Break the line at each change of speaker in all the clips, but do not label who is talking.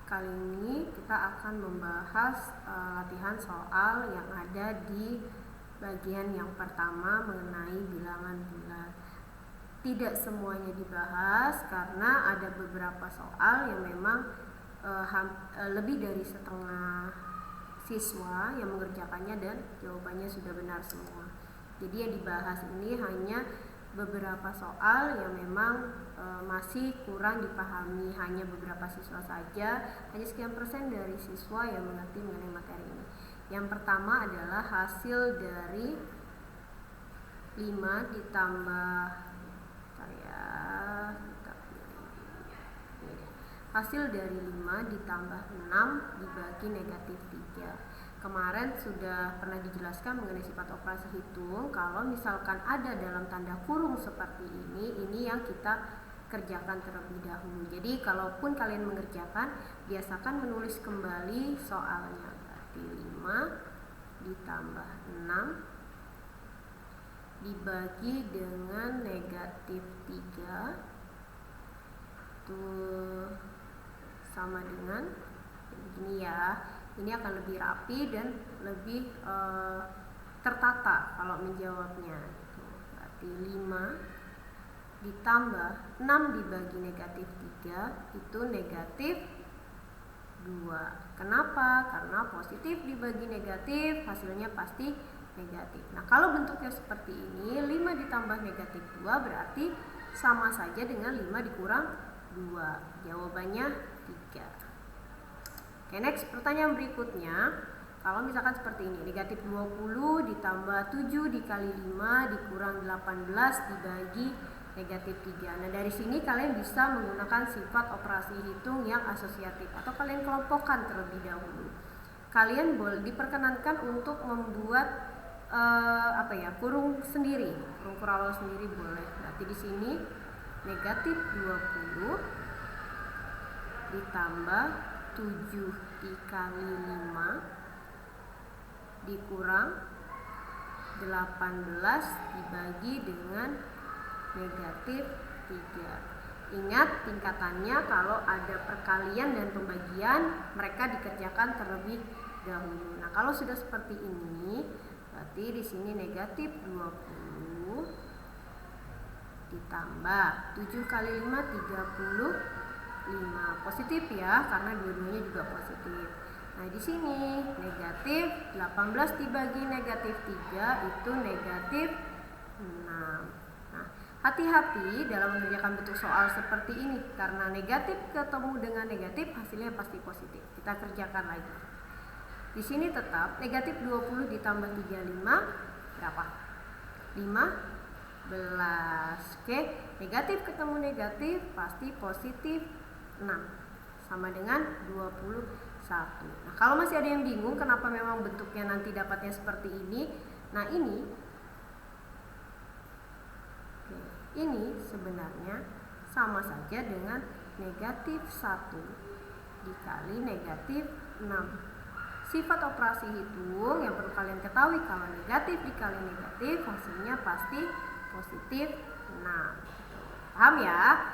Kali ini kita akan membahas latihan soal yang ada di bagian yang pertama mengenai bilangan bulat. Tidak semuanya dibahas karena ada beberapa soal yang memang lebih dari setengah siswa yang mengerjakannya dan jawabannya sudah benar semua. Jadi yang dibahas ini hanya beberapa soal yang memang masih kurang dipahami, hanya beberapa siswa saja, hanya sekian persen dari siswa yang mengerti mengenai materi ini. Yang pertama adalah hasil dari 5 ditambah hasil dari 5 ditambah 6 dibagi negatif 3. Kemarin sudah pernah dijelaskan mengenai sifat operasi hitung. Kalau misalkan ada dalam tanda kurung seperti ini yang kita kerjakan terlebih dahulu. Jadi kalaupun kalian mengerjakan, biasakan menulis kembali soalnya. Berarti 5 ditambah 6 dibagi dengan negatif 3 itu sama dengan begini ya. Ini akan lebih rapi dan lebih tertata kalau menjawabnya. Berarti 5 ditambah 6 dibagi negatif 3 itu negatif 2. Kenapa? Karena positif dibagi negatif hasilnya pasti negatif. Nah, kalau bentuknya seperti ini, 5 ditambah negatif 2 berarti sama saja dengan 5 dikurang 2. Jawabannya 3. Oke, next, pertanyaan berikutnya. Kalau misalkan seperti ini, negatif 20 ditambah 7 dikali 5 dikurang 18 dibagi negatif 3. Nah, dari sini kalian bisa menggunakan sifat operasi hitung yang asosiatif atau kalian kelompokkan terlebih dahulu. Kalian boleh diperkenankan untuk membuat kurung sendiri, kurung kurawal sendiri boleh. Berarti di sini negatif 20 ditambah 7 dikali 5 dikurang 18 dibagi dengan negatif 3. Ingat tingkatannya, kalau ada perkalian dan pembagian mereka dikerjakan terlebih dahulu. Nah, kalau sudah seperti ini, berarti di sini negatif 20 ditambah 7 kali 5 35 positif ya, karena dua-duanya juga positif. Nah, di sini negatif 18 dibagi negatif 3 itu negatif 6. Nah, hati-hati dalam mengerjakan bentuk soal seperti ini, karena negatif ketemu dengan negatif hasilnya pasti positif. Kita kerjakan lagi. Di sini tetap negatif 20 ditambah 35 berapa? 15. Oke, negatif ketemu negatif pasti positif 6 sama dengan 21. Nah, kalau masih ada yang bingung kenapa memang bentuknya nanti dapatnya seperti ini, nah ini sebenarnya sama saja dengan negatif 1 dikali negatif 6. Sifat operasi hitung yang perlu kalian ketahui, kalau negatif dikali negatif hasilnya pasti positif 6. Paham ya?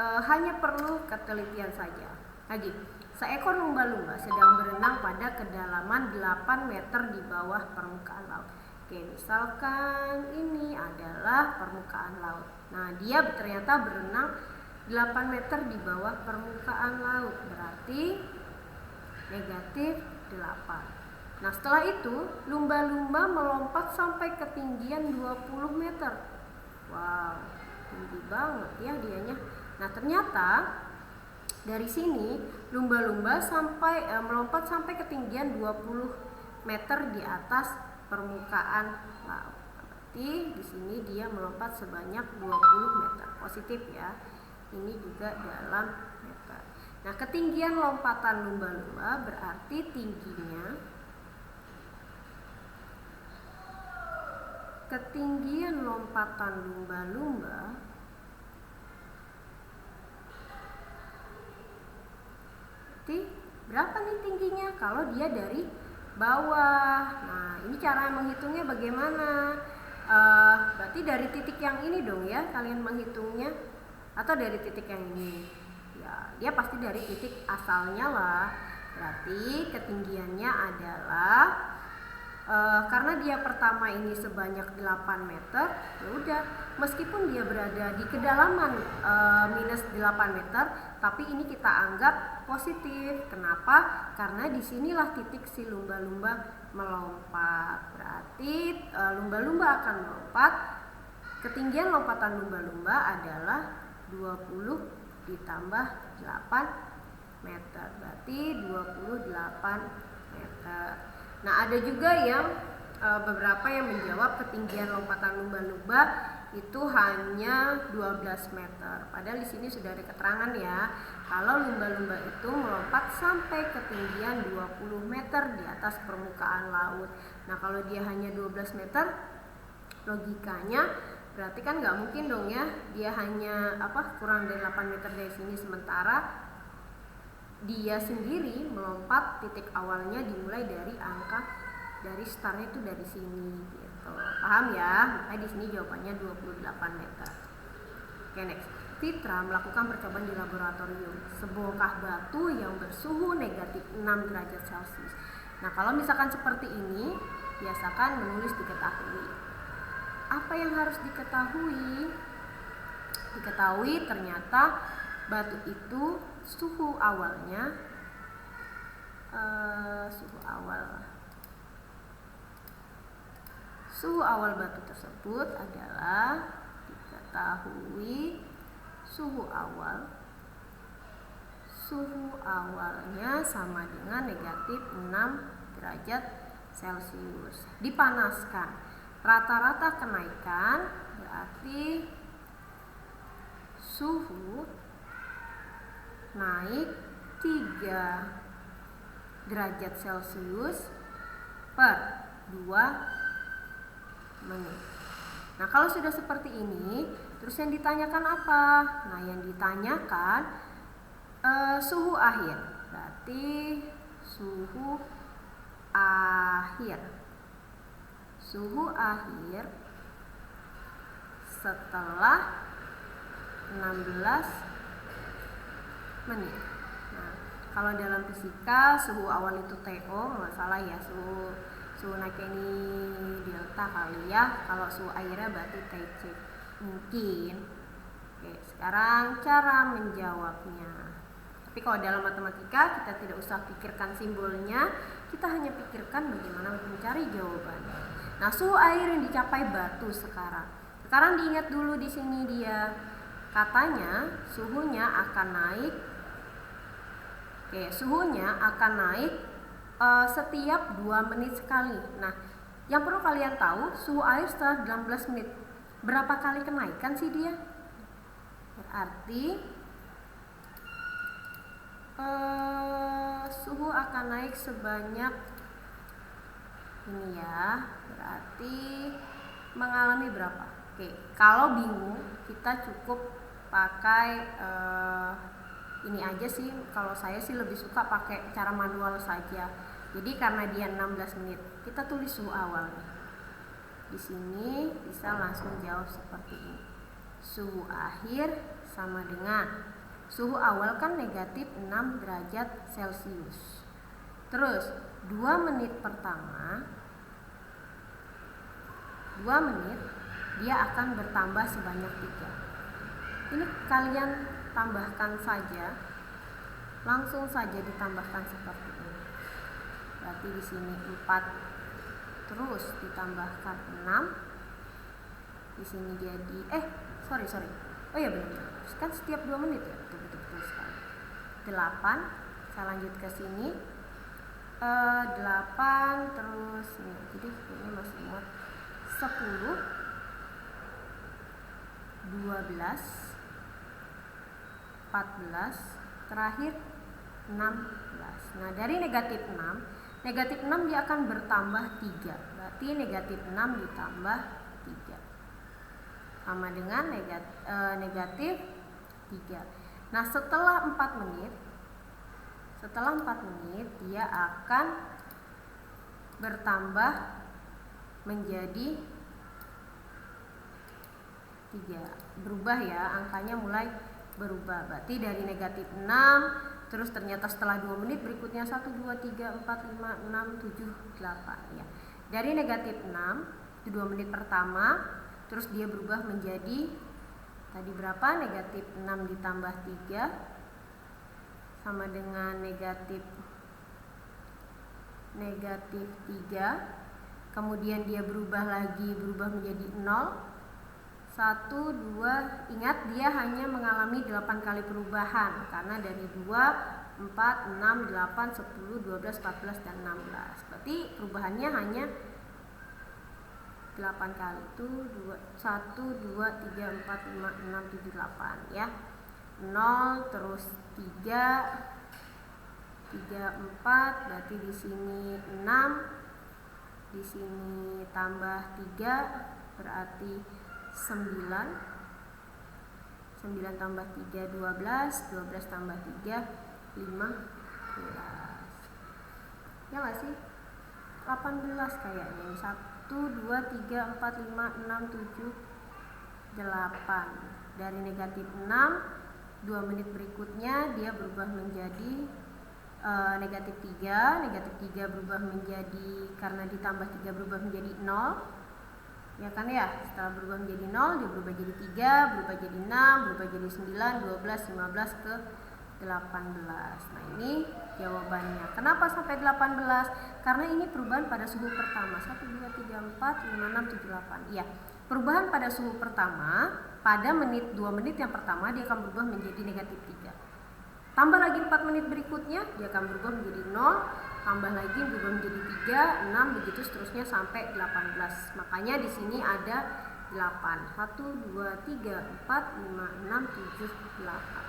Hanya perlu ketelitian saja. Lagi, seekor lumba-lumba sedang berenang pada kedalaman 8 meter di bawah permukaan laut. Oke, misalkan ini adalah permukaan laut. Nah, dia ternyata berenang 8 meter di bawah permukaan laut. Berarti negatif 8. Nah, setelah itu lumba-lumba melompat sampai ketinggian 20 meter. Wow, tinggi banget ya dianya. Nah, ternyata dari sini lumba-lumba melompat sampai ketinggian 20 meter di atas permukaan laut. Berarti di sini dia melompat sebanyak 20 meter. Positif ya. Ini juga dalam meter. Nah, ketinggian lompatan lumba-lumba berarti ketinggian lompatan lumba-lumba berarti berapa nih tingginya kalau dia dari bawah. Nah, ini cara menghitungnya bagaimana? Berarti dari titik yang ini dong ya kalian menghitungnya, atau dari titik yang ini. Ya, dia pasti dari titik asalnya lah. Berarti ketinggiannya adalah karena dia pertama ini sebanyak 8 meter, ya udah, meskipun dia berada di kedalaman minus 8 meter, tapi ini kita anggap positif. Kenapa? Karena disinilah titik si lumba-lumba melompat. Berarti lumba-lumba akan melompat. Ketinggian lompatan lumba-lumba adalah 20 ditambah 8 meter, berarti 28 meter. Nah, ada juga yang beberapa yang menjawab ketinggian lompatan lumba-lumba itu hanya 12 meter. Padahal di sini sudah ada keterangan ya, kalau lumba-lumba itu melompat sampai ketinggian 20 meter di atas permukaan laut. Nah, kalau dia hanya 12 meter, logikanya berarti kan nggak mungkin dong ya, dia hanya kurang dari 8 meter dari sini, sementara dia sendiri melompat titik awalnya dimulai dari angka dari startnya itu dari sini gitu. Paham ya? Makanya di sini jawabannya 28 meter. Oke, next. Fitra melakukan percobaan di laboratorium sebongkah batu yang bersuhu negatif 6 derajat Celcius. Nah, kalau misalkan seperti ini, biasakan menulis diketahui. Apa yang harus diketahui? Diketahui ternyata batu itu suhu awalnya suhu awal batu tersebut adalah diketahui suhu awalnya sama dengan negatif 6 derajat Celcius. Dipanaskan. Rata-rata kenaikan berarti suhu naik 3 derajat Celcius per 2 menit. Nah, kalau sudah seperti ini, terus yang ditanyakan apa? Nah, yang ditanyakan suhu akhir. Berarti suhu akhir setelah 16 menit. Nah, kalau dalam fisika suhu awal itu TO, nggak salah ya, suhu naiknya ini delta kali ya. Kalau suhu akhirnya berarti TC mungkin. Oke, sekarang cara menjawabnya. Tapi kalau dalam matematika kita tidak usah pikirkan simbolnya, kita hanya pikirkan bagaimana mencari jawabannya. Nah, suhu air yang dicapai batu sekarang diingat dulu di sini dia katanya suhunya akan naik. Oke, suhunya akan naik setiap 2 menit sekali. Nah, yang perlu kalian tahu, suhu air setelah 16 menit berapa kali kenaikan sih dia? Berarti suhu akan naik sebanyak ini ya, berarti mengalami berapa? Oke, kalau bingung kita cukup pakai ini aja sih. Kalau saya sih lebih suka pakai cara manual saja. Jadi karena dia 16 menit, kita tulis suhu awalnya. Di sini bisa langsung jawab seperti ini. Suhu akhir sama dengan suhu awal kan negatif 6 derajat Celcius. Terus 2 menit pertama, 2 menit dia akan bertambah sebanyak 3. Ini kalian tambahkan saja, langsung saja ditambahkan seperti ini. Berarti di sini 4, terus ditambahkan 6. Di sini jadi sorry. Oh ya benar. Kan setiap 2 menit ya, betul sekali. 8, saya lanjut ke sini. 8 terus nih, jadi ini masih muat. 10, 12, 14, terakhir 16. Nah, dari negatif 6 dia akan bertambah 3. Berarti negatif 6 ditambah 3 sama dengan negatif 3. Nah, setelah 4 menit dia akan bertambah menjadi 3. Berubah ya, angkanya mulai berubah. Berarti dari negatif 6, terus ternyata setelah 2 menit berikutnya 1, 2, 3, 4, 5, 6, 7, 8 ya. Dari negatif 6 itu 2 menit pertama, terus dia berubah menjadi tadi berapa? Negatif 6 ditambah 3 sama dengan negatif 3. Kemudian dia berubah lagi, berubah menjadi 0, 1, 2. Ingat, dia hanya mengalami 8 kali perubahan, karena dari 2, 4, 6, 8, 10, 12, 14, dan 16. Berarti perubahannya hanya 8 kali. Itu 1, 2, 3, 4, 5, 6, 7, 8 ya. 0, terus 3, 4, berarti di sini 6, di sini tambah 3 berarti 9 tambah 3 12 tambah 3 15 ya nggak sih? 18 kayaknya. 1, 2, 3, 4, 5, 6, 7, 8. Dari negatif 6 2 menit berikutnya dia berubah menjadi negatif 3. Negatif 3 berubah menjadi, karena ditambah 3 berubah menjadi 0 ya kan ya. Setelah berubah menjadi 0 dia berubah jadi 3, berubah jadi 6, berubah jadi 9, 12, 15 ke 18. Nah ini jawabannya. Kenapa sampai 18? Karena ini perubahan pada suhu pertama. 1, 2, 3, 4, 5, 6, 7, 8. Iya, perubahan pada suhu pertama pada 2 menit yang pertama dia akan berubah menjadi negatif 3. Tambah lagi 4 menit berikutnya dia akan berubah menjadi 0, tambah lagi berubah menjadi 3, 6, begitu seterusnya sampai 18. Makanya di sini ada 8. 1, 2, 3, 4, 5, 6, 7, 8.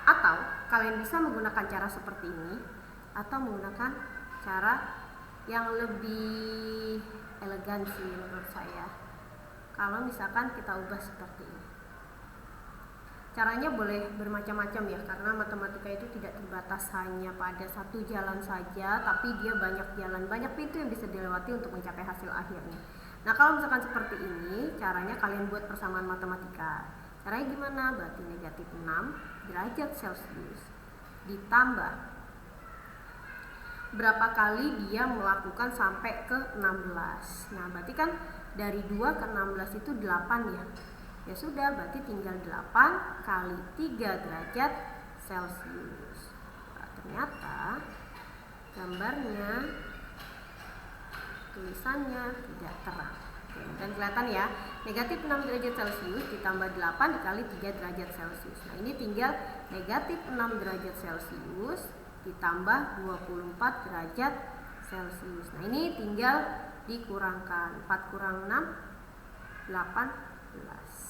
Atau kalian bisa menggunakan cara seperti ini, atau menggunakan cara yang lebih elegan sih menurut saya. Kalau misalkan kita ubah seperti ini. Caranya boleh bermacam-macam ya, karena matematika itu tidak terbatas hanya pada satu jalan saja, tapi dia banyak jalan, banyak pintu yang bisa dilewati untuk mencapai hasil akhirnya. Nah kalau misalkan seperti ini, caranya kalian buat persamaan matematika. Caranya gimana? Berarti negatif 6 derajat Celcius ditambah berapa kali dia melakukan sampai ke 16. Nah berarti kan dari 2 ke 16 itu 8 ya. Ya sudah, berarti tinggal 8 kali 3 derajat Celcius. Nah, ternyata gambarnya, tulisannya tidak terang. Oke, dan kelihatan ya, negatif 6 derajat Celcius ditambah 8 dikali 3 derajat Celcius. Nah ini tinggal negatif 6 derajat Celcius ditambah 24 derajat Celcius. Nah ini tinggal dikurangkan, 4 kurang 6, 18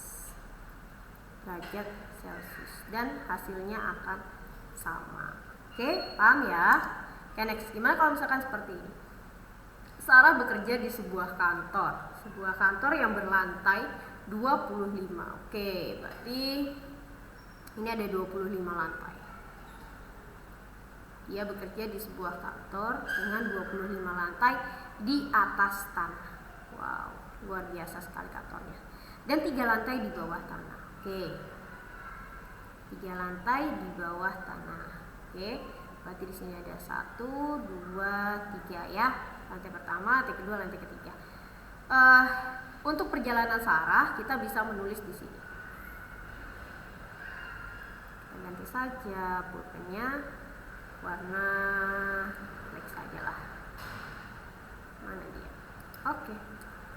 derajat Celcius, dan hasilnya akan sama. Oke, paham ya? Oke, next, gimana kalau misalkan seperti ini? Sarah bekerja di sebuah kantor yang berlantai 25. Oke, berarti ini ada 25 lantai. Dia bekerja di sebuah kantor dengan 25 lantai di atas tanah. Wow, luar biasa sekali kantornya. Dan 3 lantai di bawah tanah. Oke, 3 lantai di bawah tanah. Oke, berarti di sini ada 1, 2, 3 ya. Lantai pertama, lantai kedua, lantai ketiga. Untuk perjalanan Sarah kita bisa menulis di sini. Kita ganti saja pulpennya warna black saja lah. Mana dia? Oke.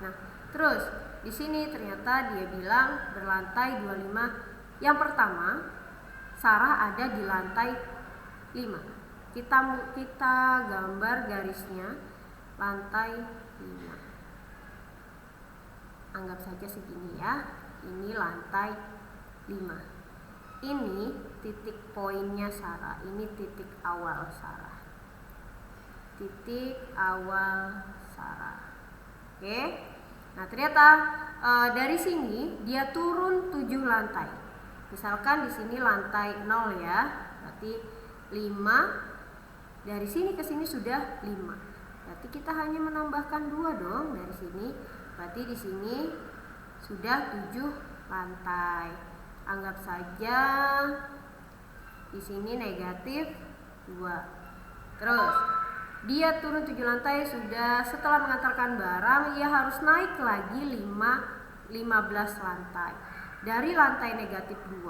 Nah, terus di sini ternyata dia bilang berlantai 25. Yang pertama, Sarah ada di lantai 5. Kita gambar garisnya lantai 5. Anggap saja segini ya. Ini lantai 5. Ini titik poinnya Sarah. Ini titik awal Sarah. Titik awal Sarah. Oke. Nah ternyata dari sini dia turun 7 lantai. Misalkan di sini lantai 0 ya, berarti 5. Dari sini ke sini sudah 5. Berarti kita hanya menambahkan 2 dong dari sini. Berarti di sini sudah 7 lantai. Anggap saja di sini negatif 2. Terus dia turun 7 lantai, sudah setelah mengantarkan barang ia harus naik lagi 15 lantai. Dari lantai negatif 2,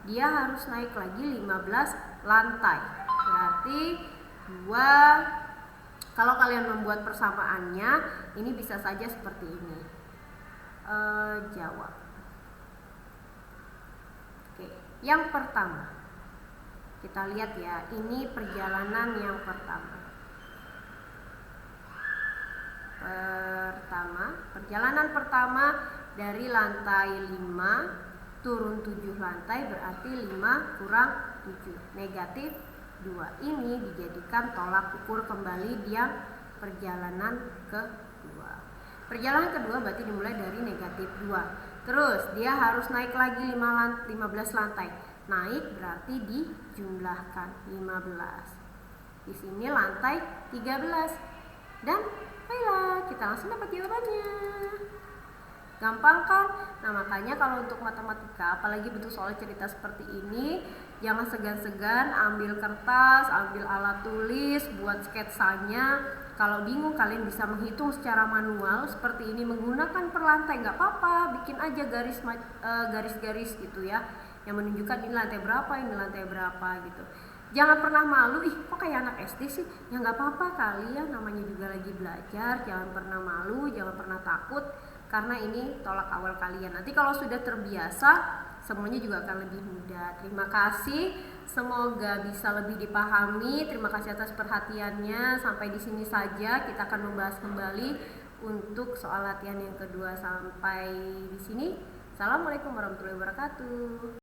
dia harus naik lagi 15 lantai. Berarti 2, kalau kalian membuat persamaannya, ini bisa saja seperti ini. Jawab. Oke, yang pertama. Kita lihat ya, ini perjalanan yang pertama. Perjalanan pertama dari lantai 5 turun 7 lantai, berarti 5 kurang 7, negatif 2. Ini dijadikan tolak ukur kembali yang perjalanan kedua. Perjalanan kedua berarti dimulai dari negatif 2. Terus dia harus naik lagi 15 lantai. Naik berarti dijumlahkan 15. Di sini lantai 13. Dan baiklah, kita langsung dapat jawabannya. Gampang kan? Nah, makanya kalau untuk matematika, apalagi bentuk soal cerita seperti ini, jangan segan-segan ambil kertas, ambil alat tulis, buat sketsanya. Kalau bingung, kalian bisa menghitung secara manual seperti ini menggunakan per lantai, nggak apa-apa, bikin aja garis-garis gitu ya, yang menunjukkan ini lantai berapa, ini lantai berapa gitu. Jangan pernah malu, kok kayak anak SD sih? Ya nggak apa-apa, kalian namanya juga lagi belajar. Jangan pernah malu, jangan pernah takut, karena ini tolak awal kalian. Nanti kalau sudah terbiasa, semuanya juga akan lebih mudah. Terima kasih, semoga bisa lebih dipahami. Terima kasih atas perhatiannya. Sampai di sini saja, kita akan membahas kembali untuk soal latihan yang kedua. Sampai di sini. Assalamualaikum warahmatullahi wabarakatuh.